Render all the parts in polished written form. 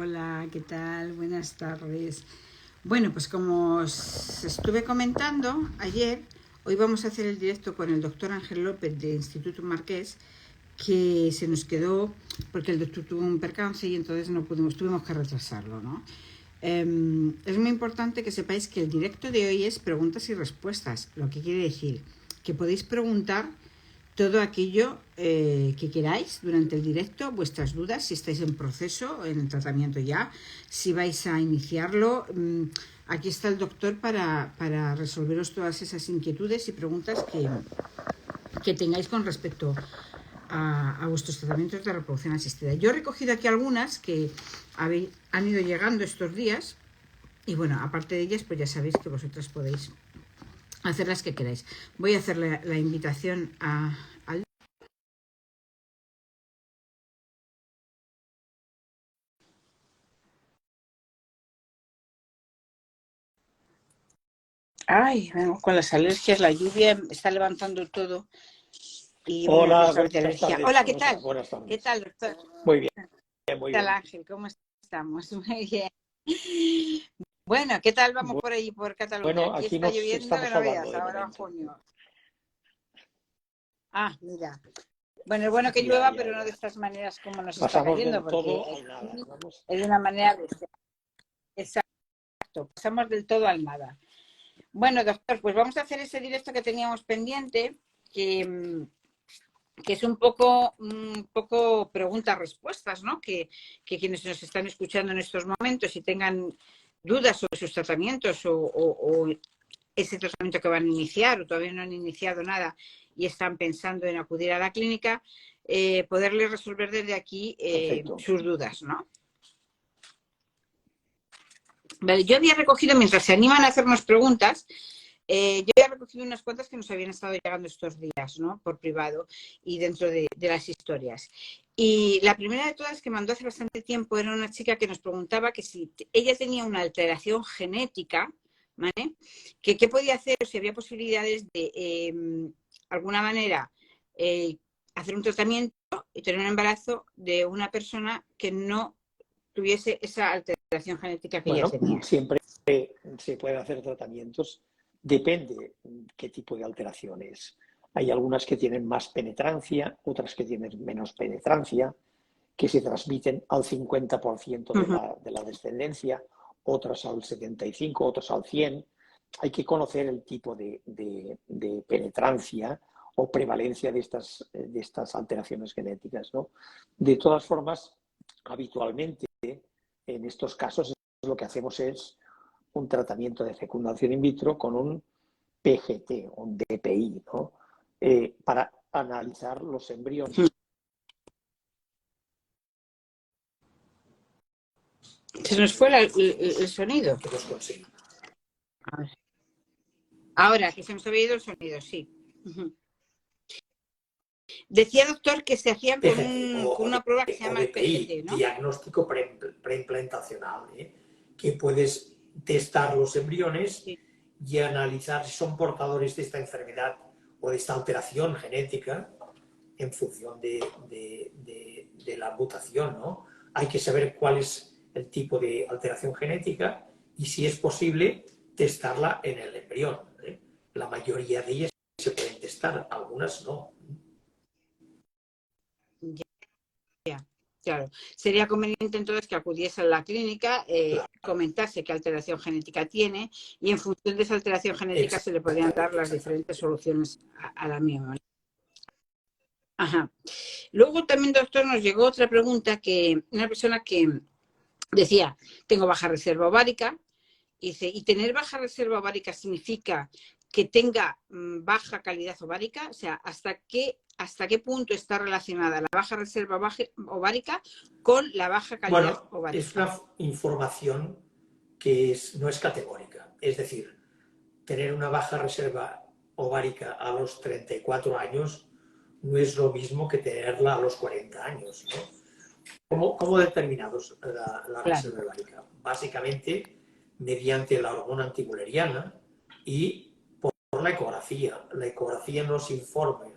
Hola, ¿qué tal? Buenas tardes. Bueno, pues como os estuve comentando ayer, hoy vamos a hacer el directo con el doctor Ángel López de Instituto Marqués, que se nos quedó porque el doctor tuvo un percance y entonces no pudimos, tuvimos que retrasarlo, ¿no? Es muy importante que sepáis que el directo de hoy es preguntas y respuestas, lo que quiere decir que podéis preguntar todo aquello que queráis durante el directo, vuestras dudas, si estáis en proceso, en el tratamiento ya, si vais a iniciarlo. Aquí está el doctor para resolveros todas esas inquietudes y preguntas que tengáis con respecto a vuestros tratamientos de reproducción asistida. Yo he recogido aquí algunas que han ido llegando estos días y bueno, aparte de ellas, pues ya sabéis que vosotras podéis hacer las que queráis. Voy a hacer la invitación al... Ay, bueno, con las alergias, la lluvia está levantando todo y una Hola, cosa de buenas alergia. tardes. Hola, ¿qué ¿Cómo está? tal? Buenas ¿Qué tardes. tal, doctor? Muy bien, muy ¿Qué tal, bien. Ángel? ¿Cómo estamos? Muy bien. Bueno, ¿qué tal vamos por allí, por Cataluña? Bueno, Aquí aquí está nos lloviendo que estamos no salvando veas, de ahora en momento. junio. Ah, mira. Bueno, es bueno que Ya, llueva, ya, pero no de ya. estas maneras como nos está Pasamos cayendo, del porque todo al nada. aquí Vamos. es de una manera... Exacto, pasamos del todo al nada. Bueno, doctor, pues vamos a hacer ese directo que teníamos pendiente, que es un poco preguntas-respuestas, ¿no? Que quienes nos están escuchando en estos momentos y tengan dudas sobre sus tratamientos o ese tratamiento que van a iniciar o todavía no han iniciado nada y están pensando en acudir a la clínica, poderles resolver desde aquí Perfecto. sus dudas, ¿no? Vale, yo había recogido, mientras se animan a hacernos preguntas, yo había recogido unas cuantas que nos habían estado llegando estos días, ¿no? Por privado y dentro de las historias. Y la primera de todas que mandó hace bastante tiempo era una chica que nos preguntaba que si ella tenía una alteración genética, ¿vale? Que qué podía hacer, si había posibilidades de alguna manera hacer un tratamiento y tener un embarazo de una persona que no tuviese esa alteración genética que ella Bueno, tenía. siempre se puede hacer tratamientos. Depende qué tipo de alteraciones. Hay algunas que tienen más penetrancia, otras que tienen menos penetrancia, que se transmiten al 50% de la descendencia, otras al 75%, otras al 100%. Hay que conocer el tipo de penetrancia o prevalencia de estas alteraciones genéticas, ¿no? De todas formas, habitualmente, en estos casos, lo que hacemos es un tratamiento de fecundación in vitro con un PGT, un DPI, ¿no? Para analizar los embriones. Se nos fue el sonido. Que los conseguimos. Ahora, que se nos había ido el sonido, sí. Decía, doctor, que se hacían con una prueba que se llama el PGT, ¿no? Diagnóstico preimplantacional, que puedes testar los embriones Sí. y analizar si son portadores de esta enfermedad o de esta alteración genética en función de la mutación, ¿no? Hay que saber cuál es el tipo de alteración genética y, si es posible, testarla en el embrión. La mayoría de ellas se pueden testar, algunas no. Ya, claro. Sería conveniente entonces que acudiese a la clínica, comentase qué alteración genética tiene y en función de esa alteración genética se le podrían dar las diferentes soluciones a la misma. Ajá. Luego también, doctor, nos llegó otra pregunta que una persona que decía, tengo baja reserva ovárica, y tener baja reserva ovárica significa que tenga baja calidad ovárica, o sea, ¿hasta qué punto está relacionada la baja reserva ovárica con la baja calidad ovárica? Es una información que no es categórica. Es decir, tener una baja reserva ovárica a los 34 años no es lo mismo que tenerla a los 40 años, ¿no? ¿Cómo determinamos la reserva ovárica? Básicamente, mediante la hormona antimuleriana y por la ecografía. La ecografía nos informa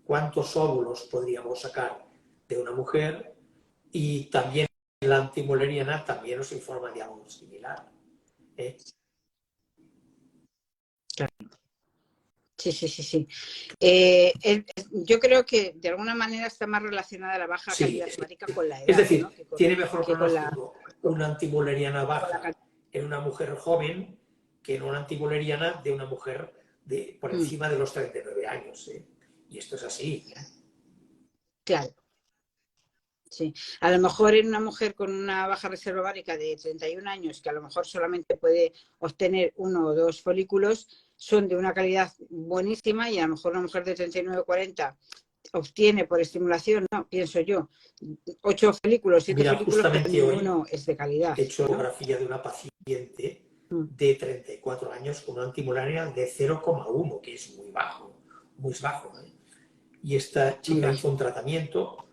cuántos óvulos podríamos sacar de una mujer y también la antimuleriana también nos informa de algo similar. Sí, sí, sí, sí. Yo creo que de alguna manera está más relacionada la baja calidad hemática con la edad. Es decir, ¿no? tiene mejor que pronóstico una antimuleriana baja la... en una mujer joven que en una antimuleriana de una mujer por encima de los 39 años. Y esto es así. Claro. Sí, a lo mejor en una mujer con una baja reserva ovárica de 31 años, que a lo mejor solamente puede obtener 1 o 2 folículos, son de una calidad buenísima, y a lo mejor una mujer de 39 o 40 obtiene por estimulación, no, pienso yo, 8 folículos, 7 folículos, pero ninguno es de calidad. He hecho ecografía de una paciente de 34 años con una antimuleriana de 0,1, que es muy bajo, muy bajo. Y esta chica hizo un tratamiento.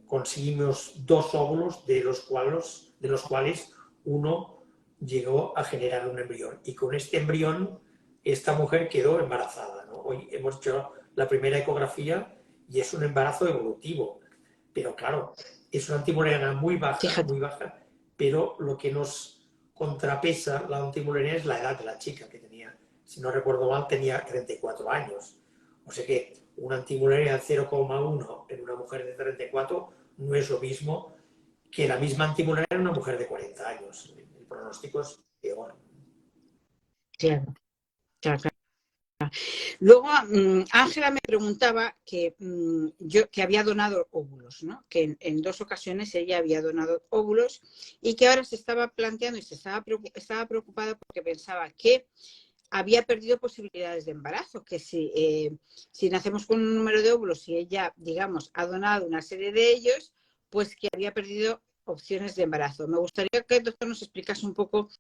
Conseguimos 2 óvulos de los cuales uno llegó a generar un embrión. Y con este embrión, esta mujer quedó embarazada, ¿no? Hoy hemos hecho la primera ecografía y es un embarazo evolutivo. Pero claro, es una antimuleriana muy baja, pero lo que nos contrapesa la antimuleriana es la edad de la chica, que tenía, si no recuerdo mal, tenía 34 años. O sea que una antimuleriana de 0,1 en una mujer de 34 no es lo mismo que la misma antimuleriana en una mujer de 40 años. El pronóstico es peor. Claro, claro, claro. Luego, Ángela me preguntaba que que había donado óvulos, ¿no? Que en 2 ocasiones ella había donado óvulos y que ahora se estaba planteando y estaba preocupada porque pensaba que había perdido posibilidades de embarazo, que si nacemos con un número de óvulos y ella, digamos, ha donado una serie de ellos, pues que había perdido opciones de embarazo. Me gustaría que el doctor nos explicase un poco,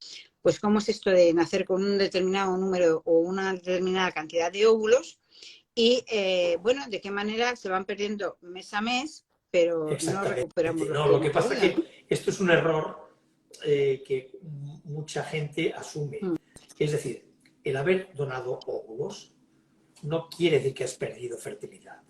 pues, cómo es esto de nacer con un determinado número o una determinada cantidad de óvulos y, bueno, de qué manera se van perdiendo mes a mes, pero no recuperamos los que lo que pasa es que esto es un error que mucha gente asume. Es decir, el haber donado óvulos no quiere decir que has perdido fertilidad.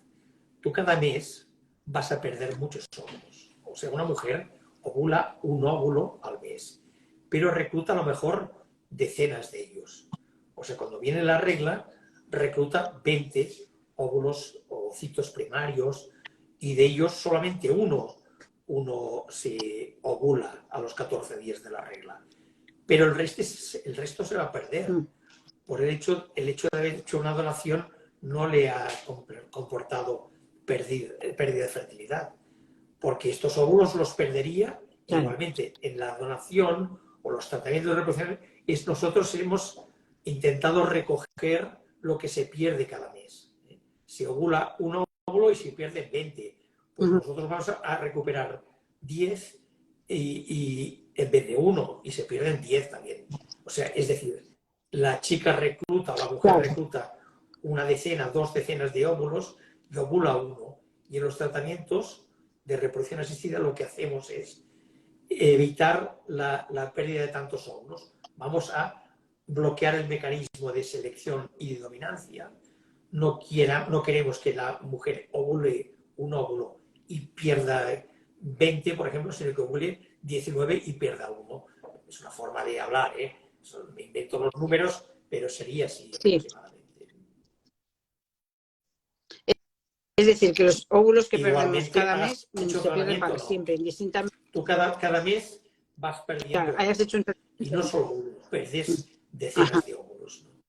Tú cada mes vas a perder muchos óvulos. O sea, una mujer ovula un óvulo al mes, pero recluta a lo mejor decenas de ellos. O sea, cuando viene la regla, recluta 20 óvulos o citos primarios y de ellos solamente uno se ovula a los 14 días de la regla. Pero el resto se va a perder. Por el hecho de haber hecho una donación no le ha comportado pérdida de fertilidad, porque estos óvulos los perdería igualmente en la donación o los tratamientos de reproducción. Nosotros hemos intentado recoger lo que se pierde cada mes. Se ovula un óvulo y se pierde 20. Pues nosotros vamos a recuperar 10 y en vez de 1, y se pierden 10 también. O sea, es decir, la chica recluta o la mujer recluta una decena, 2 decenas de óvulos y ovula 1. Y en los tratamientos de reproducción asistida lo que hacemos es evitar la pérdida de tantos óvulos. Vamos a bloquear el mecanismo de selección y de dominancia. No queremos que la mujer ovule un óvulo y pierda 20, por ejemplo, sino que ovule 19 y pierda 1. Es una forma de hablar, me invento los números, pero sería así aproximadamente. Es decir, que los óvulos que perdemos cada mes se pierden para siempre, indistintamente. Tú cada mes vas perdiendo. Hayas hecho un... Y no solo uno, perdes decenas de óvulos. ¿No?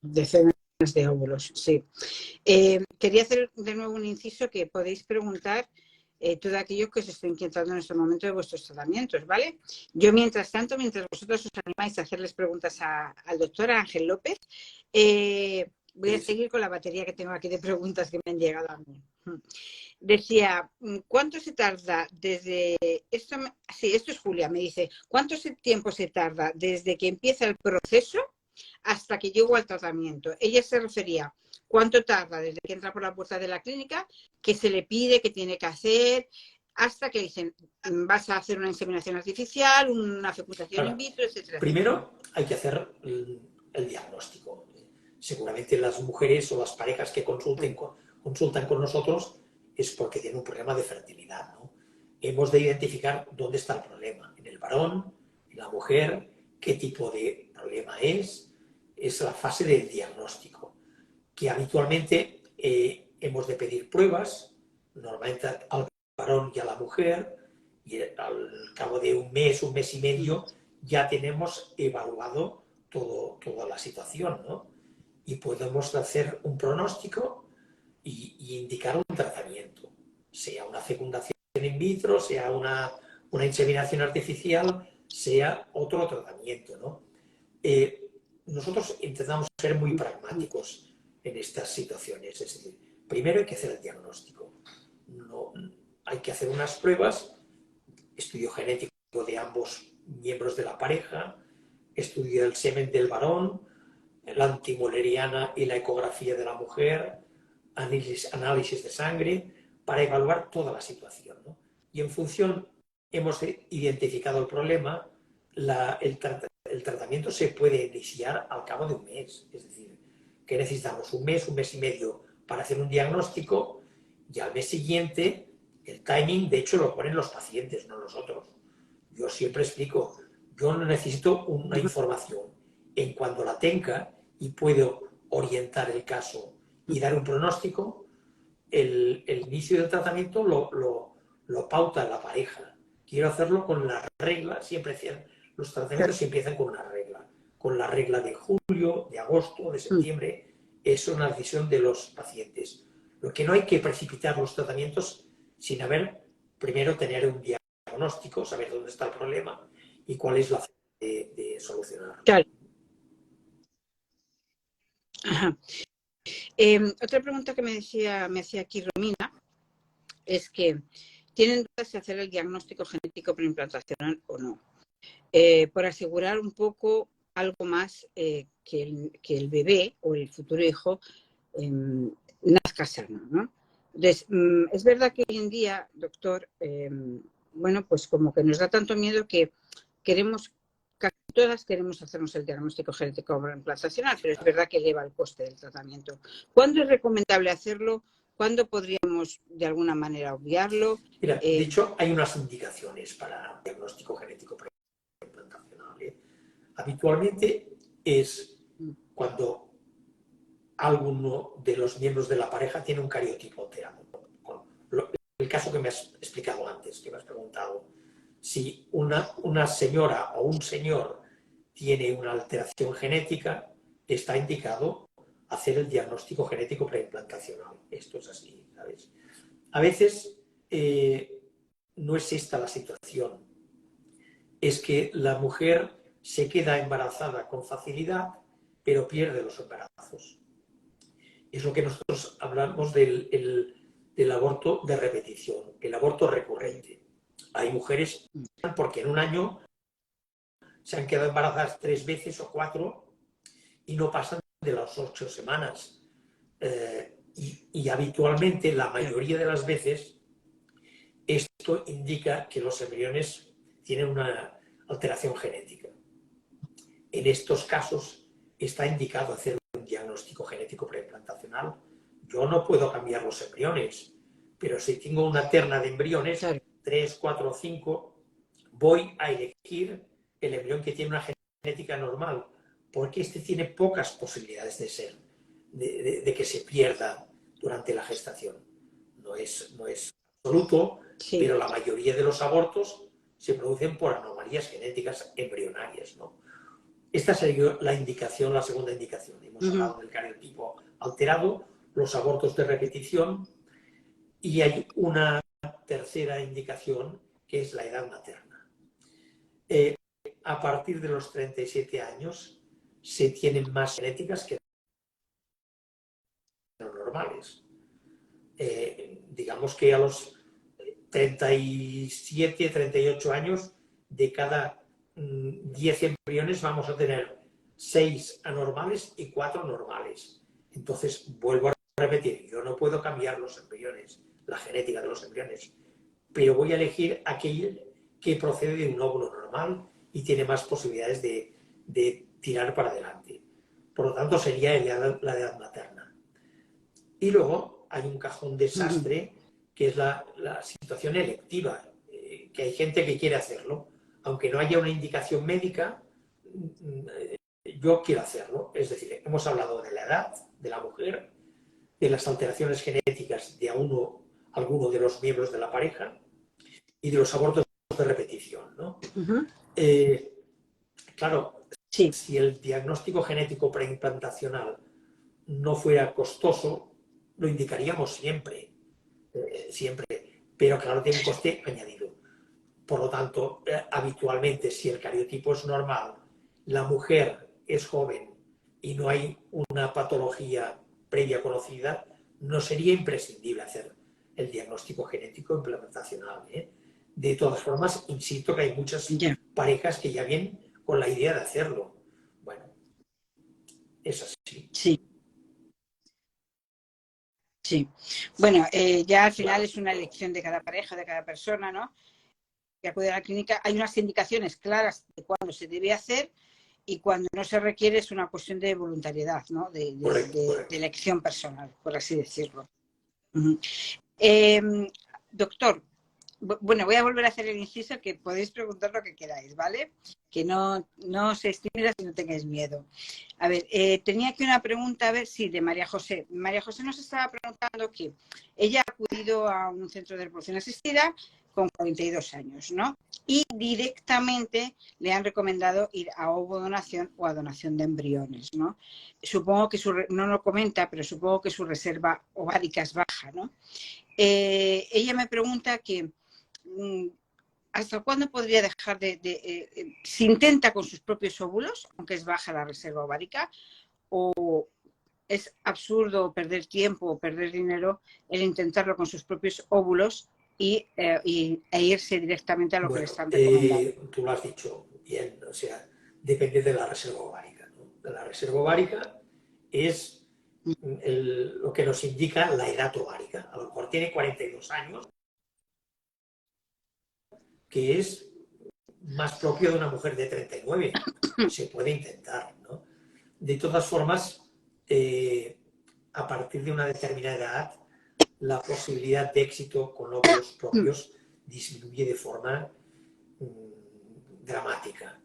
Decenas de óvulos, sí. Quería hacer de nuevo un inciso que podéis preguntar todo aquello que os estoy inquietando en este momento de vuestros tratamientos, ¿vale? Yo, mientras tanto, mientras vosotros os animáis a hacerles preguntas al doctor Ángel López, voy a seguir con la batería que tengo aquí de preguntas que me han llegado a mí. Decía, ¿cuánto se tarda desde... Esto es Julia, me dice, ¿cuánto tiempo se tarda desde que empieza el proceso hasta que llego al tratamiento? Ella se refería, ¿cuánto tarda desde que entra por la puerta de la clínica, que se le pide, que tiene que hacer, hasta que dicen, vas a hacer una inseminación artificial, una fecundación in vitro, etcétera? Primero hay que hacer el diagnóstico. Seguramente las mujeres o las parejas que consultan con nosotros es porque tienen un problema de fertilidad, ¿no? hemos de identificar dónde está el problema, en el varón, en la mujer, qué tipo de problema es la fase del diagnóstico, que habitualmente hemos de pedir pruebas, normalmente al varón y a la mujer, y al cabo de un mes y medio, ya tenemos evaluado toda la situación, ¿no? Y podemos hacer un pronóstico y indicar un tratamiento, sea una fecundación in vitro, sea una inseminación artificial, sea otro tratamiento, ¿no? Nosotros intentamos ser muy pragmáticos en estas situaciones, es decir, primero hay que hacer el diagnóstico, no, hay que hacer unas pruebas, estudio genético de ambos miembros de la pareja, estudio del semen del varón, la antimoleriana y la ecografía de la mujer, análisis de sangre, para evaluar toda la situación, ¿no? Y en función, hemos identificado el problema, el tratamiento se puede iniciar al cabo de un mes, es decir, que necesitamos un mes y medio para hacer un diagnóstico y al mes siguiente el timing, de hecho, lo ponen los pacientes, no nosotros. Yo siempre explico, yo no necesito una información. En cuanto la tenga y puedo orientar el caso y dar un pronóstico, el inicio del tratamiento lo pauta la pareja. Quiero hacerlo con la regla, los tratamientos empiezan con la regla de julio, de agosto, de septiembre. Es una decisión de los pacientes. Lo que no hay que precipitar los tratamientos sin primero tener un diagnóstico, saber dónde está el problema y cuál es la forma de solucionarlo. Claro. Ajá. Otra pregunta que me hacía aquí Romina es que tienen dudas de hacer el diagnóstico genético preimplantacional o no, por asegurar un poco algo más que el bebé o el futuro hijo nazca sano, ¿no? Entonces, es verdad que hoy en día, doctor, bueno, pues como que nos da tanto miedo que casi todas queremos hacernos el diagnóstico genético preimplantacional, pero es verdad que eleva el coste del tratamiento. ¿Cuándo es recomendable hacerlo? ¿Cuándo podríamos de alguna manera obviarlo? Mira, de hecho, hay unas indicaciones para diagnóstico genético preimplantacional. Habitualmente es cuando alguno de los miembros de la pareja tiene un cariotipo alterado. El caso que me has explicado antes, que me has preguntado, si una señora o un señor tiene una alteración genética, está indicado hacer el diagnóstico genético preimplantacional. Esto es así, ¿sabes? A veces no es esta la situación. Es que la mujer se queda embarazada con facilidad, pero pierde los embarazos. Es lo que nosotros hablamos del aborto de repetición, el aborto recurrente. Hay mujeres porque en un año se han quedado embarazadas 3 veces o 4 y no pasan de las 8 semanas. Y habitualmente, la mayoría de las veces, esto indica que los embriones tienen una alteración genética. En estos casos está indicado hacer un diagnóstico genético preimplantacional. Yo no puedo cambiar los embriones, pero si tengo una terna de embriones, 3, 4 o 5, voy a elegir el embrión que tiene una genética normal, porque este tiene pocas posibilidades de que se pierda durante la gestación. No es absoluto, pero la mayoría de los abortos se producen por anomalías genéticas embrionarias, ¿no? Esta sería la indicación, la segunda indicación. Hemos hablado del cariotipo alterado, los abortos de repetición, y hay una tercera indicación que es la edad materna. A partir de los 37 años se tienen más genéticas que los normales. Digamos que a los 37, 38 años, de cada 10 embriones vamos a tener 6 anormales y 4 normales. Entonces, vuelvo a repetir, yo no puedo cambiar los embriones, la genética de los embriones, pero voy a elegir aquel que procede de un óvulo normal y tiene más posibilidades de tirar para adelante. Por lo tanto, sería la edad materna. Y luego hay un cajón desastre que es la situación electiva. que hay gente que quiere hacerlo. Aunque no haya una indicación médica, yo quiero hacerlo. Es decir, hemos hablado de la edad de la mujer, de las alteraciones genéticas de alguno de los miembros de la pareja y de los abortos de repetición, ¿no? Claro, Sí, si el diagnóstico genético preimplantacional no fuera costoso, lo indicaríamos siempre, siempre, pero claro, tiene un coste añadido. Por lo tanto, habitualmente, si el cariotipo es normal, la mujer es joven y no hay una patología previa conocida, no sería imprescindible hacer el diagnóstico genético implementacional, ¿eh? De todas formas, insisto que hay muchas ya. parejas que ya vienen con la idea de hacerlo. Bueno, es así. Sí, sí. Bueno, ya al final Claro. es una elección de cada pareja, de cada persona, ¿no? Que acude a la clínica. Hay unas indicaciones claras de cuándo se debe hacer y cuando no se requiere es una cuestión de voluntariedad, ¿no? Correcto, De correcto. elección personal, por así decirlo. Uh-huh. Eh, doctor, bueno, voy a volver a hacer el inciso que podéis preguntar lo que queráis, ¿vale? Que no se estimula si no tengáis miedo. A ver, tenía aquí una pregunta, a ver si de María José. María José nos estaba preguntando que ella ha acudido a un centro de reproducción asistida con 42 años, ¿no? Y directamente le han recomendado ir a ovodonación o a donación de embriones, ¿no? Supongo que no lo comenta, pero supongo que su reserva ovárica es baja, ¿no? Ella me pregunta que ¿hasta cuándo podría dejar si intenta con sus propios óvulos, aunque es baja la reserva ovárica, o es absurdo perder tiempo o perder dinero el intentarlo con sus propios óvulos e irse directamente a lo que le Bueno, están recomendando? tú lo has dicho bien, o sea, depende de la reserva ovárica, ¿no? La reserva ovárica es lo que nos indica la edad ovárica. A lo mejor tiene 42 años, que es más propio de una mujer de 39. Se puede intentar, ¿no? De todas formas, a partir de una determinada edad, la posibilidad de éxito con óvulos propios disminuye de forma dramática.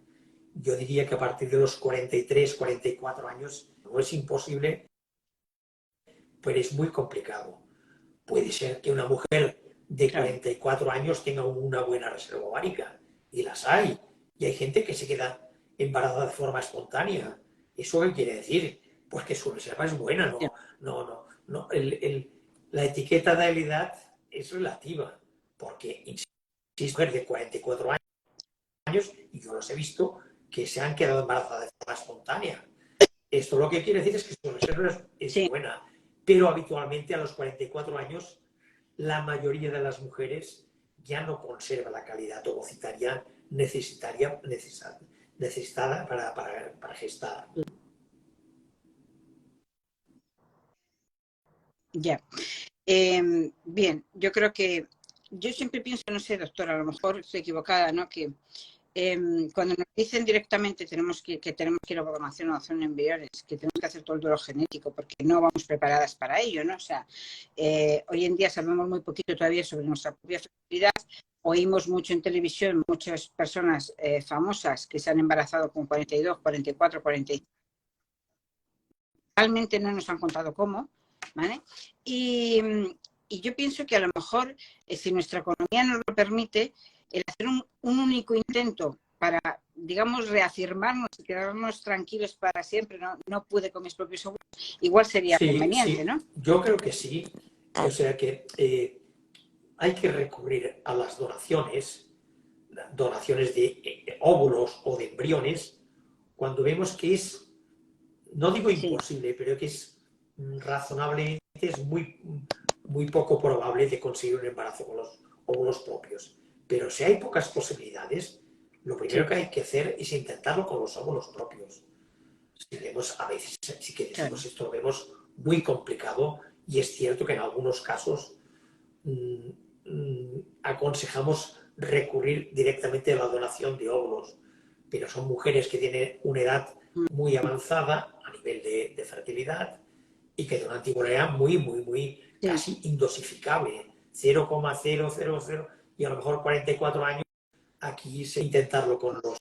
Yo diría que a partir de los 43, 44 años no es imposible, pero es muy complicado. Puede ser que una mujer de Claro. 44 años tenga una buena reserva ovárica, y las hay. Y hay gente que se queda embarazada de forma espontánea. ¿Eso qué quiere decir? Pues que su reserva es buena, no. La etiqueta de la edad es relativa, porque, insisto, mujer de 44 años, y yo los he visto, que se han quedado embarazadas de forma espontánea. Esto lo que quiere decir es que su reserva es Sí, buena, pero habitualmente a los 44 años la mayoría de las mujeres ya no conserva la calidad ovocitaria necesitada para gestar. ya. Bien, yo creo que yo siempre pienso, no sé, doctora, a lo mejor estoy equivocada, ¿no? Que cuando nos dicen directamente que tenemos que ir a donación o donación de embriones, que tenemos que hacer todo el duelo genético porque no vamos preparadas para ello, ¿no? O sea, hoy en día sabemos muy poquito todavía sobre nuestra propia fertilidad. Oímos mucho en televisión, muchas personas famosas que se han embarazado con 42, 44, 45. Realmente no nos han contado cómo, ¿vale? Y yo pienso que a lo mejor, si nuestra economía nos lo permite, el hacer un único intento para, digamos, reafirmarnos y quedarnos tranquilos para siempre, no pude con mis propios óvulos, igual sería Sí, conveniente, sí, ¿no? yo creo que sí. O sea que hay que recurrir a las donaciones de óvulos o de embriones, cuando vemos que es, no digo Sí, imposible, pero que es razonablemente, es muy poco probable de conseguir un embarazo con los óvulos propios. Pero si hay pocas posibilidades, lo primero sí, que hay que hacer es intentarlo con los óvulos propios. A veces sí que claro. decimos esto, lo vemos muy complicado, y es cierto que en algunos casos aconsejamos recurrir directamente a la donación de óvulos, pero son mujeres que tienen una edad muy avanzada a nivel de fertilidad y que de una antigüedad muy Sí, casi indosificable, 0,000, y a lo mejor 44 años, aquí se intentarlo con los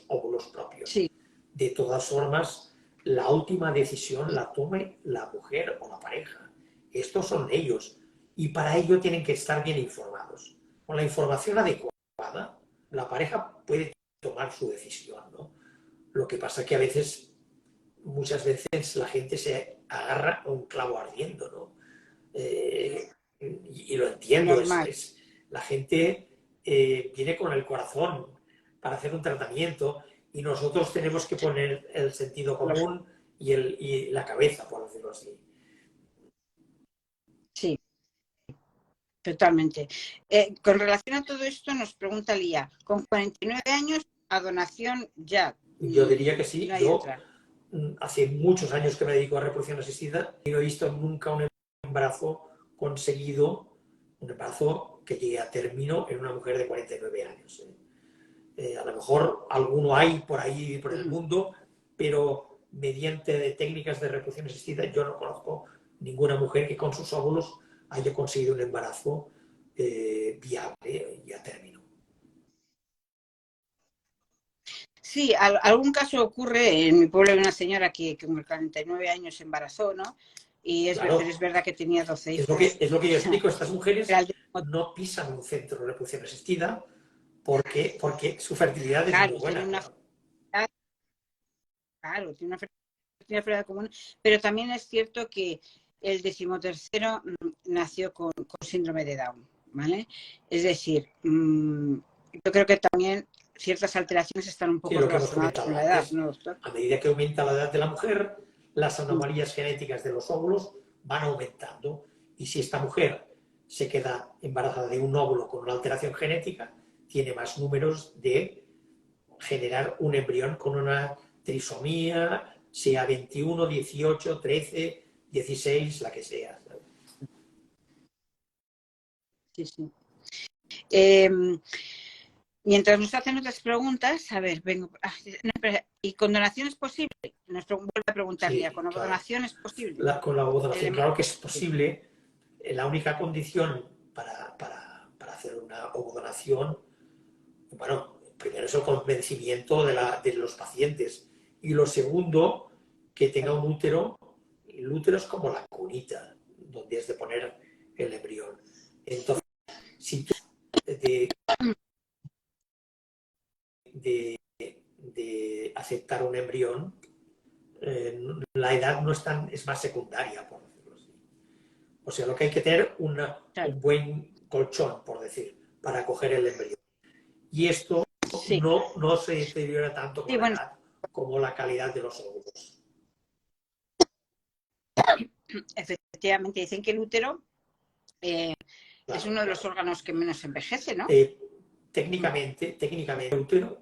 óvulos propios. Sí. De todas formas, la última decisión la tome la mujer o la pareja. Estos son ellos y para ello tienen que estar bien informados. Con la información adecuada, la pareja puede tomar su decisión, ¿no? Lo que pasa es que muchas veces la gente se agarra a un clavo ardiendo, ¿no? Y lo entiendo, la gente viene con el corazón para hacer un tratamiento y nosotros tenemos que poner el sentido común y la cabeza, por decirlo así. Sí, totalmente. Con relación a todo esto, nos pregunta Lía, con 49 años, a donación ya. Yo diría que sí. No Yo hace muchos años que me dedico a reproducción asistida y no he visto nunca un embarazo conseguido, un embarazo que llegue a término en una mujer de 49 años. A lo mejor alguno hay por ahí, por el mundo, pero mediante técnicas de reproducción asistida yo no conozco ninguna mujer que con sus óvulos haya conseguido un embarazo viable y a término. Sí, algún caso ocurre. En mi pueblo hay una señora que con 49 años se embarazó, ¿no? Y Claro, es verdad que tenía 12 hijos. Es lo que yo explico. Estas mujeres no pisan un centro de reproducción asistida porque su fertilidad es muy buena. Claro, tiene una fertilidad común, pero también es cierto que el 13º nació con síndrome de Down, ¿vale? Es decir, yo creo que también ciertas alteraciones están un poco relacionadas con la edad, ¿no, doctor? A medida que aumenta la edad de la mujer, las anomalías genéticas de los óvulos van aumentando. Y si esta mujer se queda embarazada de un óvulo con una alteración genética, tiene más números de generar un embrión con una trisomía, sea 21, 18, 13, 16, la que sea. Sí, sí. Mientras nos hacen otras preguntas, a ver, vengo. ¿Y con donación es posible? Nos vuelve a preguntar ya, ¿con donación es posible? Con la donación, claro que es posible. La única condición para hacer una donación, bueno, primero es el convencimiento de los pacientes. Y lo segundo, que tenga un útero. El útero es como la cunita, donde has de poner el embrión. Entonces, si tú de aceptar un embrión, la edad no es más secundaria, por decirlo así. O sea, lo que hay que tener un buen colchón, por decir, para coger el embrión. Y esto no se deteriora tanto con la edad como la calidad de los óvulos. Efectivamente, dicen que el útero es uno de los órganos que menos envejece, ¿no? Técnicamente, el útero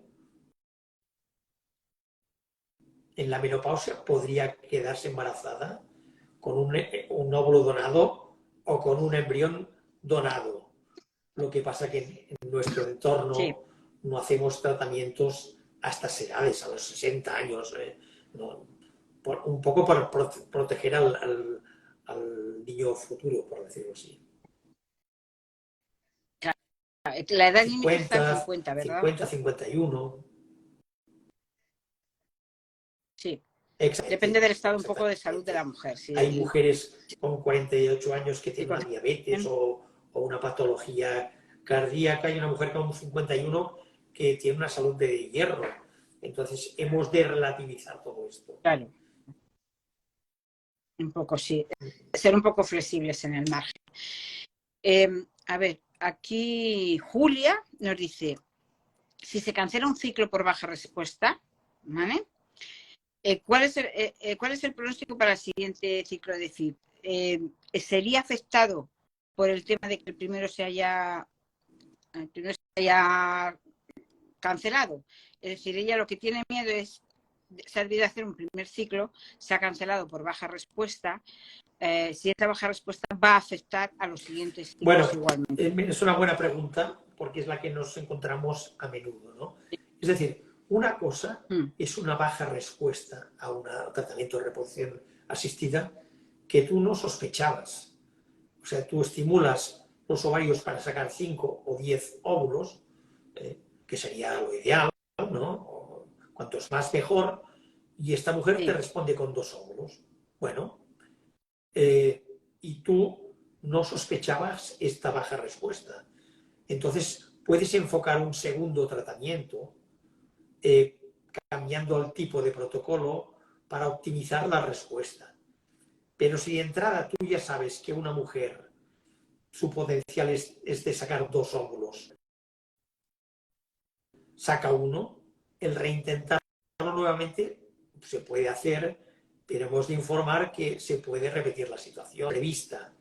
en la menopausia podría quedarse embarazada con un óvulo donado o con un embrión donado. Lo que pasa que en nuestro entorno no hacemos tratamientos a estas edades, a los 60 años, no, un poco para proteger al niño futuro, por decirlo así. La edad límite está en 50, ¿verdad? 50, 51. Sí. Depende del estado un poco de salud de la mujer. Sí. Hay mujeres con 48 años que tienen una diabetes o una patología cardíaca. Hay una mujer con 51 que tiene una salud de hierro. Entonces, hemos de relativizar todo esto. Claro. Un poco, sí. Ser un poco flexibles en el margen. A ver, aquí Julia nos dice, si se cancela un ciclo por baja respuesta, ¿vale? ¿Cuál es el pronóstico para el siguiente ciclo de FIP? ¿Sería afectado por el tema de que el primero se haya cancelado? Es decir, ella lo que tiene miedo es, se ha debido hacer un primer ciclo, se ha cancelado por baja respuesta. Si esa baja respuesta va a afectar a los siguientes ciclos igualmente. Es una buena pregunta porque es la que nos encontramos a menudo, ¿no? Es decir, una cosa es una baja respuesta a un tratamiento de reproducción asistida que tú no sospechabas. O sea, tú estimulas los ovarios para sacar 5 o 10 óvulos, que sería lo ideal, ¿no? O cuantos más mejor, y esta mujer te Sí. responde con 2 óvulos. Bueno, y tú no sospechabas esta baja respuesta. Entonces, puedes enfocar un segundo tratamiento eh, cambiando el tipo de protocolo para optimizar la respuesta. Pero si de entrada tú ya sabes que una mujer, su potencial es de sacar 2 óvulos, saca uno, el reintentarlo nuevamente se puede hacer, pero hemos de informar que se puede repetir la situación prevista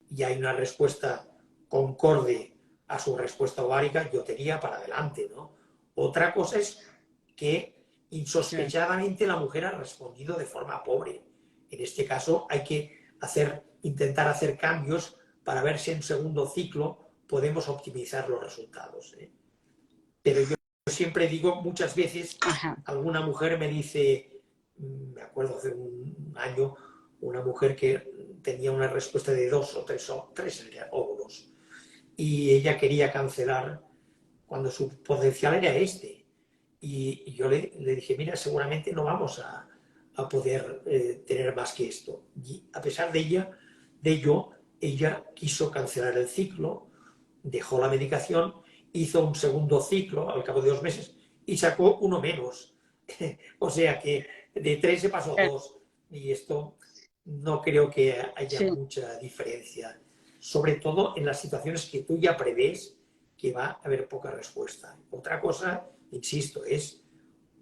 y hay una respuesta concorde a su respuesta ovárica, yo tenía para adelante, ¿no? Otra cosa es que insospechadamente la mujer ha respondido de forma pobre. En este caso hay que intentar hacer cambios para ver si en segundo ciclo podemos optimizar los resultados. Pero yo siempre digo, muchas veces, Ajá. alguna mujer me dice, me acuerdo hace un año, una mujer que tenía una respuesta de 2 o 3 óvulos y ella quería cancelar cuando su potencial era este. Y yo le dije, mira, seguramente no vamos a poder tener más que esto. Y a pesar de ello, ella quiso cancelar el ciclo, dejó la medicación, hizo un segundo ciclo al cabo de 2 meses y sacó uno menos. O sea que de 3 se pasó a 2. Y esto no creo que haya Sí. mucha diferencia. Sobre todo en las situaciones que tú ya prevés que va a haber poca respuesta. Otra cosa, insisto, es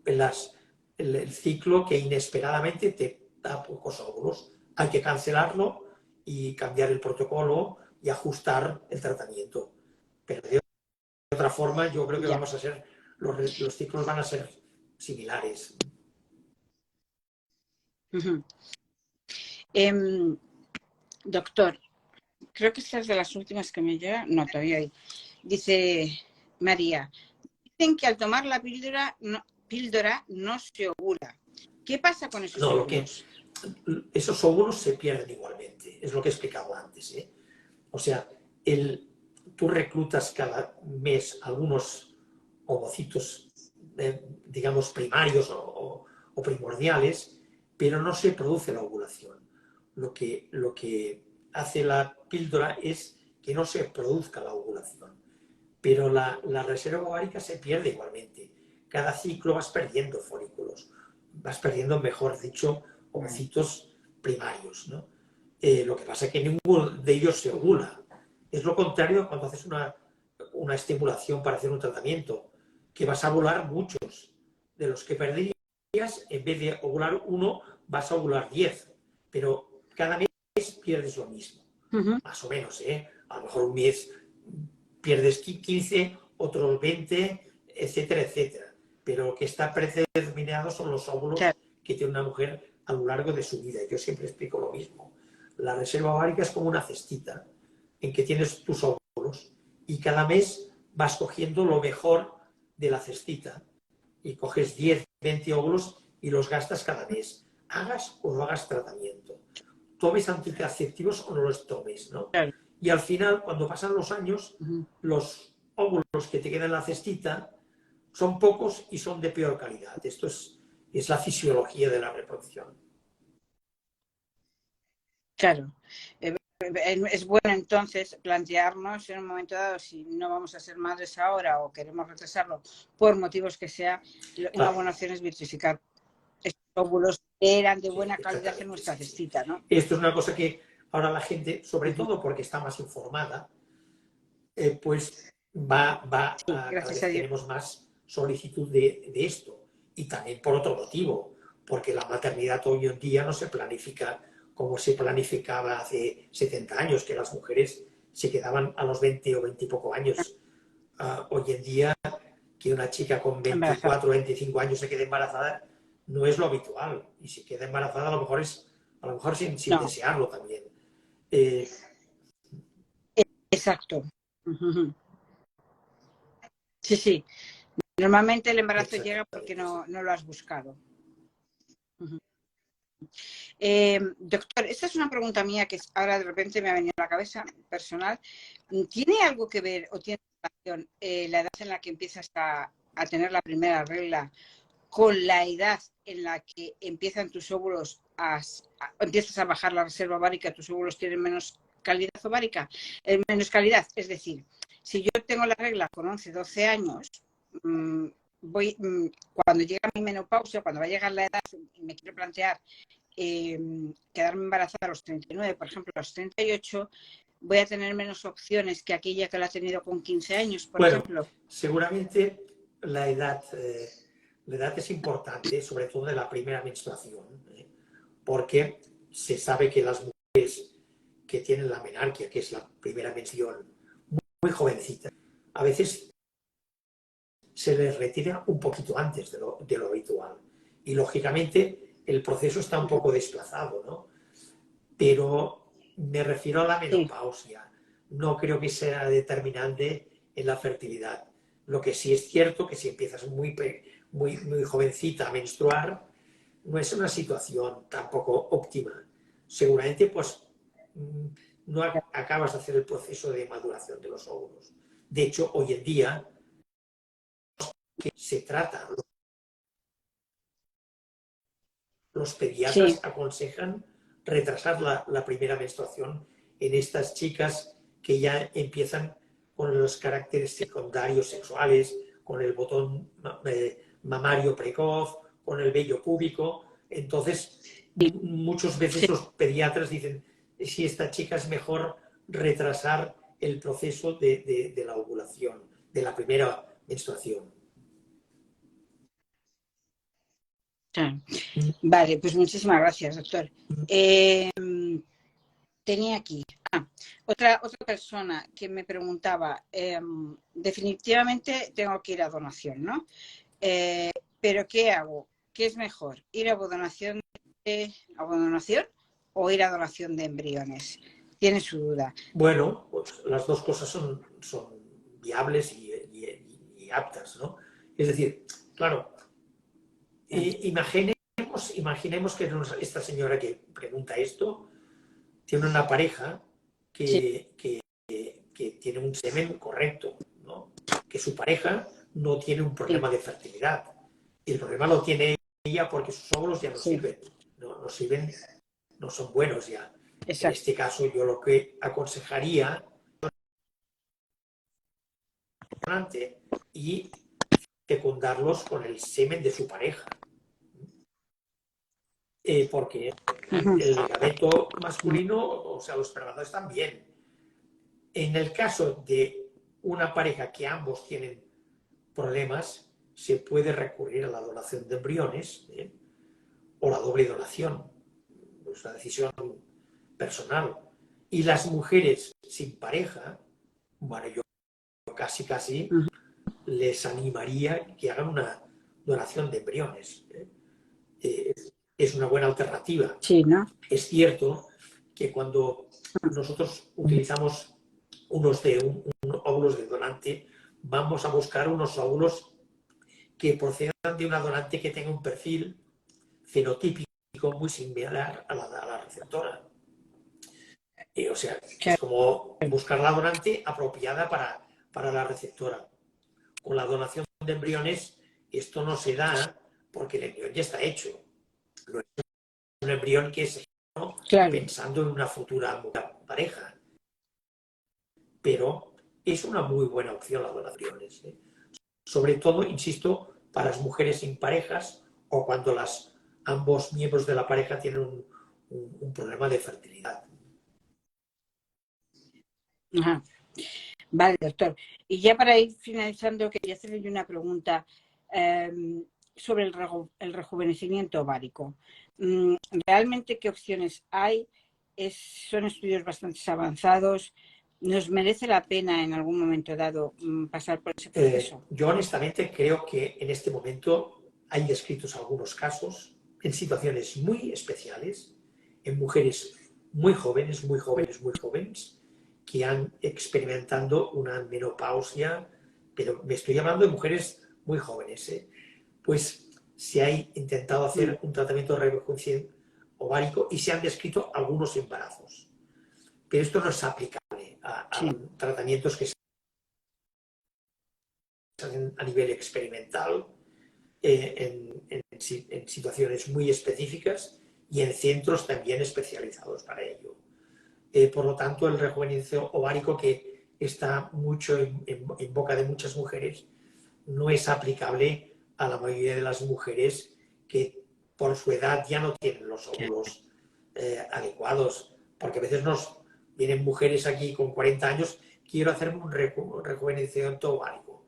el ciclo que inesperadamente te da pocos óvulos. Hay que cancelarlo y cambiar el protocolo y ajustar el tratamiento. Pero de otra forma, yo creo que Ya. vamos a ser, los ciclos van a ser similares. Ujú. Doctor, creo que esta es de las últimas que me llega. No, todavía hay. Dice María, dicen que al tomar la píldora no se ovula. ¿Qué pasa con esos No, óvulos? esos óvulos se pierden igualmente, es lo que he explicado antes. O sea, tú reclutas cada mes algunos ovocitos, digamos, primarios o primordiales, pero no se produce la ovulación. Lo que hace la píldora es que no se produzca la ovulación, pero la reserva ovárica se pierde igualmente. Cada ciclo vas perdiendo folículos, vas perdiendo, mejor dicho, ovocitos primarios, ¿no? Lo que pasa es que ninguno de ellos se ovula. Es lo contrario cuando haces una estimulación para hacer un tratamiento, que vas a ovular muchos. De los que perderías, en vez de ovular uno, vas a ovular 10. Pero cada mes pierdes lo mismo. Ujú. Más o menos, ¿eh? A lo mejor un mes pierdes 15, otros 20, etcétera, etcétera. Pero lo que está predeterminado son los óvulos Claro. que tiene una mujer a lo largo de su vida. Yo siempre explico lo mismo. La reserva ovárica es como una cestita en que tienes tus óvulos y cada mes vas cogiendo lo mejor de la cestita y coges 10, 20 óvulos y los gastas cada mes. Hagas o no hagas tratamiento. Tomes anticonceptivos o no los tomes, ¿no? Claro. Y al final, cuando pasan los años, Ujú. los óvulos que te quedan en la cestita son pocos y son de peor calidad. Esto es la fisiología de la reproducción. Claro. Es bueno entonces plantearnos en un momento dado si no vamos a ser madres ahora o queremos retrasarlo por motivos que sea, una Claro, buena opción es vitrificar estos óvulos que eran de sí, buena calidad en exactamente, nuestra sí, sí. cestita, ¿no? Esto es una cosa que ahora la gente, sobre Ujú. todo porque está más informada, pues Sí, cada gracias a vez Dios. tenemos más solicitud de esto. Y también por otro motivo, porque la maternidad hoy en día no se planifica como se planificaba hace 70 años, que las mujeres se quedaban a los 20 o 20 y poco años. Hoy en día, que una chica con Embarazada. 24 o 25 años se quede embarazada no es lo habitual. Y si queda embarazada a lo mejor sin No, desearlo también. Eh, exacto. Ujú. Sí, sí. Normalmente el embarazo llega porque exactamente, sí. no lo has buscado. Ujú. Doctor, esta es una pregunta mía que ahora de repente me ha venido a la cabeza, personal. ¿Tiene algo que ver o tiene relación la edad en la que empiezas a tener la primera regla con la edad en la que empiezan tus óvulos empiezas a bajar la reserva ovárica, tus óvulos tienen menos calidad ovárica, menos calidad? Es decir, si yo tengo la regla con 11, 12 años, cuando llega mi menopausia, cuando va a llegar la edad y me quiero plantear quedarme embarazada a los 39, por ejemplo, a los 38, voy a tener menos opciones que aquella que la ha tenido con 15 años, por ejemplo. Seguramente la edad es importante, sobre todo de la primera menstruación, porque se sabe que las mujeres que tienen la menarquia, que es la primera menstruación, muy jovencita, a veces se les retira un poquito antes de lo habitual. Y lógicamente el proceso está un poco desplazado, ¿no? Pero me refiero a la menopausia. No creo que sea determinante en la fertilidad. Lo que sí es cierto que si empiezas muy jovencita a menstruar, no es una situación tampoco óptima. Seguramente, pues, no acabas de hacer el proceso de maduración de los óvulos. De hecho, hoy en día, que se trata, los pediatras aconsejan retrasar la primera menstruación en estas chicas que ya empiezan con los caracteres secundarios sexuales, con el botón mamario precoz, con el vello púbico. Entonces, muchas veces los pediatras dicen, si esta chica es mejor retrasar el proceso de la ovulación, de la primera menstruación. Vale, pues muchísimas gracias, doctor. Tenía aquí otra persona que me preguntaba, definitivamente tengo que ir a donación, ¿no? Pero ¿qué hago? ¿Qué es mejor? ¿Ir a donación o ir a donación de embriones? Tiene su duda. Bueno, pues las dos cosas son viables y aptas, ¿no? Es decir, claro, imaginemos que esta señora que pregunta esto tiene una pareja que tiene un semen correcto, ¿no? Que su pareja no tiene un problema de fertilidad. Y el problema lo tiene ella porque sus óvulos ya no sirven, no son buenos ya. Exacto. En este caso, yo lo que aconsejaría y fecundarlos con el semen de su pareja. Porque el ligamento masculino, o sea, los espermatozoides también. En el caso de una pareja que ambos tienen problemas, se puede recurrir a la donación de embriones o la doble donación. Es una decisión personal. Y las mujeres sin pareja, bueno, yo casi les animaría que hagan una donación de embriones. Es una buena alternativa. Sí, ¿no? Es cierto que cuando nosotros utilizamos unos óvulos de donante, vamos a buscar unos óvulos que procedan de una donante que tenga un perfil fenotípico muy similar a la receptora. O sea, es como buscar la donante apropiada para la receptora. Con la donación de embriones, esto no se da porque el embrión ya está hecho. No es un embrión que se pensando en una futura pareja. Pero es una muy buena opción las donaciones. Sobre todo, insisto, para las mujeres sin parejas o cuando ambos miembros de la pareja tienen un problema de fertilidad. Ajá. Vale, doctor. Y ya para ir finalizando, quería hacerle una pregunta sobre el rejuvenecimiento ovárico. ¿Realmente qué opciones hay? Son estudios bastante avanzados. ¿Nos merece la pena en algún momento dado pasar por ese proceso? Yo honestamente creo que en este momento hay descritos algunos casos en situaciones muy especiales, en mujeres muy jóvenes, que han experimentando una menopausia, pero me estoy hablando de mujeres muy jóvenes, pues se ha intentado hacer un tratamiento de rejuvenecimiento ovárico y se han descrito algunos embarazos. Pero esto no es aplicable a tratamientos que se hacen a nivel experimental, en situaciones muy específicas y en centros también especializados para ello. Por lo tanto, el rejuvenecimiento ovárico, que está mucho en boca de muchas mujeres, no es aplicable a la mayoría de las mujeres que por su edad ya no tienen los óvulos adecuados, porque a veces nos vienen mujeres aquí con 40 años, quiero hacerme un rejuvenecimiento ovárico.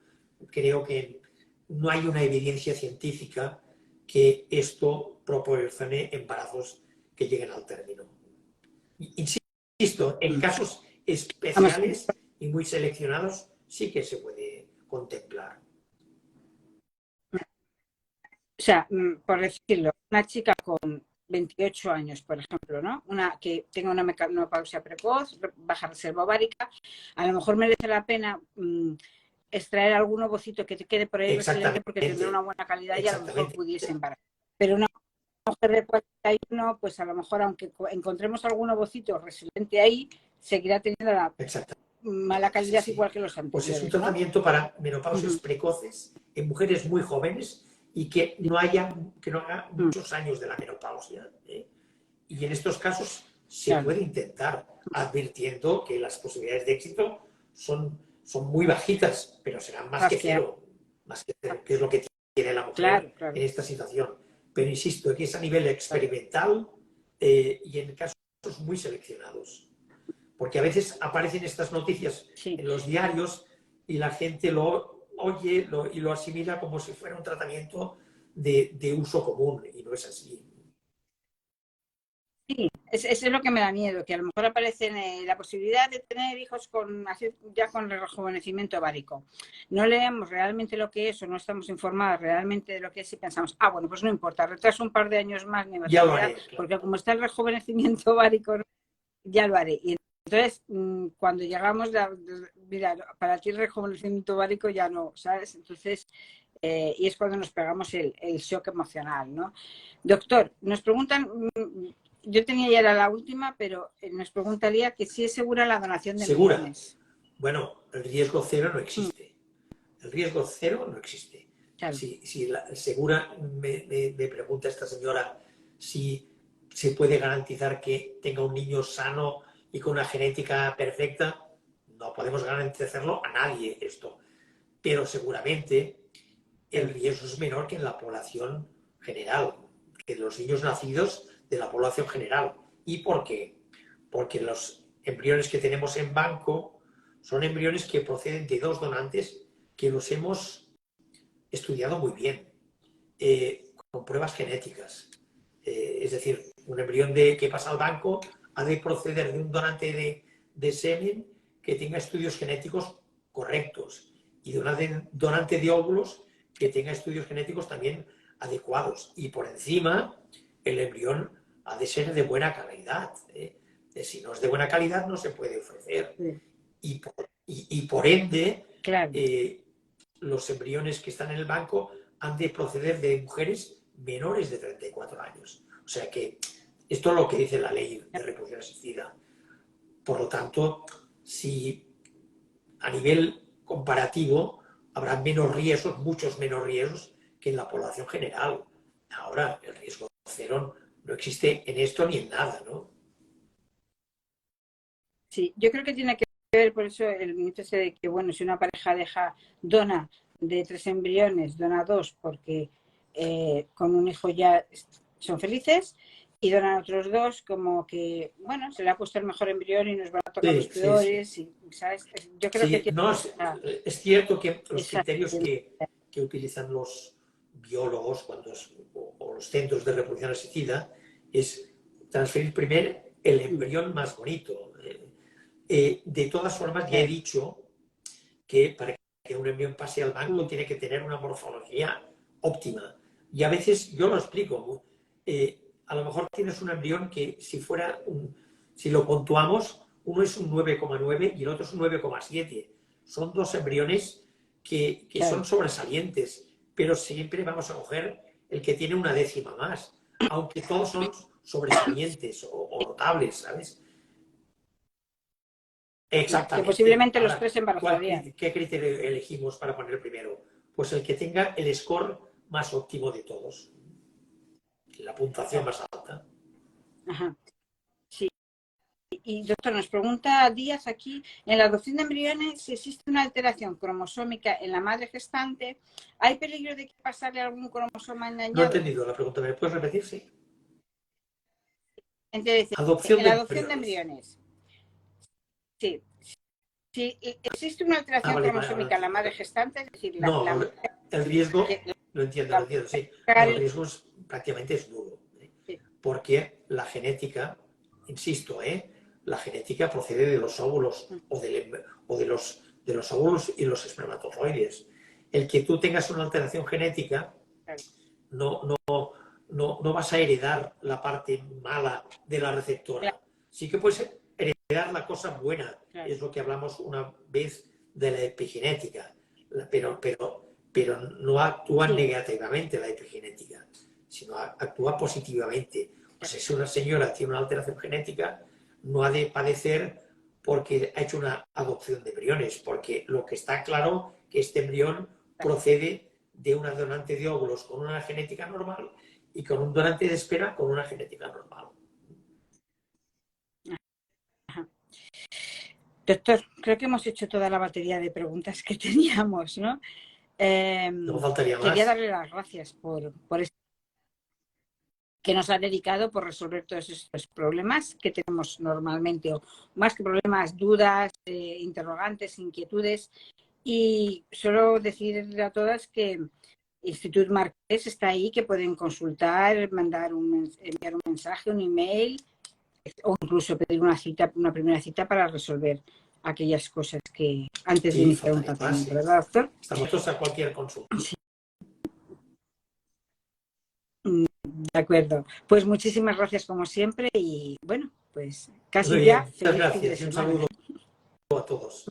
Creo que no hay una evidencia científica que esto proporcione embarazos que lleguen al término. Insisto, en casos especiales y muy seleccionados sí que se puede contemplar. O sea, por decirlo, una chica con 28 años, por ejemplo, ¿no? Una que tenga una menopausia precoz, baja reserva ovárica, a lo mejor merece la pena extraer algún ovocito que te quede por ahí resiliente porque tendrá una buena calidad y a lo mejor pudiese embarazar. Pero una mujer de 41, pues a lo mejor, aunque encontremos algún ovocito resiliente ahí, seguirá teniendo la mala calidad igual que los anteriores. Pues es un tratamiento para menopausias precoces en mujeres muy jóvenes y que no haga muchos años de la menopausia. Y en estos casos se puede intentar, advirtiendo que las posibilidades de éxito son muy bajitas, pero serán más que cero, que es lo que tiene la mujer en esta situación. Pero insisto, que es a nivel experimental y en casos muy seleccionados. Porque a veces aparecen estas noticias en los diarios y la gente lo oye y lo asimila como si fuera un tratamiento de uso común, y no es así. Sí, eso es lo que me da miedo, que a lo mejor aparece la posibilidad de tener hijos ya con el rejuvenecimiento ovárico. No leemos realmente lo que es o no estamos informados realmente de lo que es y pensamos, bueno, pues no importa, retraso un par de años más mi ya lo haré, porque como está el rejuvenecimiento ovárico, ya lo haré. Y entonces, cuando llegamos, mira, para ti el rejuvenecimiento ovárico ya no, ¿sabes? Entonces, y es cuando nos pegamos el shock emocional, ¿no? Doctor, nos preguntan... Yo tenía ya la última, pero nos preguntaría que si es segura la donación de embriones. Bueno, el riesgo cero no existe. El riesgo cero no existe. Claro. Si segura, me pregunta esta señora si se puede garantizar que tenga un niño sano y con una genética perfecta. No podemos garantizarlo a nadie esto. Pero seguramente el riesgo es menor que en la población general, que los niños nacidos de la población general. ¿Y por qué? Porque los embriones que tenemos en banco son embriones que proceden de dos donantes que los hemos estudiado muy bien, con pruebas genéticas. Es decir, un embrión que pasa al banco ha de proceder de un donante de semen que tenga estudios genéticos correctos y de un donante de óvulos que tenga estudios genéticos también adecuados. Y por encima, el embrión ha de ser de buena calidad. Si no es de buena calidad, no se puede ofrecer. Y por ende, los embriones que están en el banco han de proceder de mujeres menores de 34 años. O sea que esto es lo que dice la ley de reproducción asistida. Por lo tanto, si a nivel comparativo habrá menos riesgos, muchos menos riesgos que en la población general. Ahora, el riesgo cero no existe en esto ni en nada, ¿no? Sí, yo creo que tiene que ver, por eso el mito ese de que, bueno, si una pareja dona de 3 embriones, dona 2 porque con un hijo ya son felices, y donan otros 2 como que, bueno, se le ha puesto el mejor embrión y nos van a tocar los peores, y, ¿sabes? Yo creo que es cierto que los criterios que utilizan los biólogos o los centros de reproducción asistida es transferir primero el embrión más bonito. De todas formas, ya he dicho que para que un embrión pase al banco tiene que tener una morfología óptima. Y a veces, yo lo explico, a lo mejor tienes un embrión que si lo puntuamos, uno es un 9,9 y el otro es un 9,7. Son dos embriones que son sobresalientes, pero siempre vamos a coger el que tiene una décima más. aunque todos son sobresalientes o notables, ¿sabes? Exactamente. Que posiblemente los Ahora, 3 embarazarían. ¿qué criterio elegimos para poner primero? Pues el que tenga el score más óptimo de todos. La puntuación más alta. Ajá. Sí. Y doctor, nos pregunta Díaz aquí, en la adopción de embriones, si existe una alteración cromosómica en la madre gestante, ¿hay peligro de que pasarle algún cromosoma dañado? No he entendido la pregunta, ¿me puedes repetir? Sí. Entonces, Adopción en de la adopción de embriones. sí. Si existe una alteración Vale, cromosómica en la madre gestante, es decir, no, el riesgo, lo entiendo, sí. No, el riesgo prácticamente es nulo. Sí. Porque la genética, insisto, la genética procede de los óvulos o de los óvulos y los espermatozoides. El que tú tengas una alteración genética, no vas a heredar la parte mala de la receptora. Sí que puedes heredar la cosa buena, es lo que hablamos una vez de la epigenética, pero no actúa negativamente la epigenética, sino actúa positivamente. O sea, si una señora tiene una alteración genética, no ha de padecer porque ha hecho una adopción de embriones, porque lo que está claro que este embrión procede de una donante de óvulos con una genética normal y con un donante de espera con una genética normal. Doctor, creo que hemos hecho toda la batería de preguntas que teníamos, ¿no? No faltaría más. Quería darle las gracias por esto que nos ha dedicado por resolver todos estos problemas que tenemos normalmente, o más que problemas, dudas, interrogantes, inquietudes. Y solo decirle a todas que Institut Marquès está ahí, que pueden consultar, enviar un mensaje, un email, o incluso pedir una cita, una primera cita para resolver aquellas cosas que antes de iniciar un tratamiento, ¿verdad, doctor? Estamos todos a cualquier consulta. Sí. De acuerdo. Pues muchísimas gracias como siempre y bueno, pues casi ya. Muchas gracias y un saludo a todos.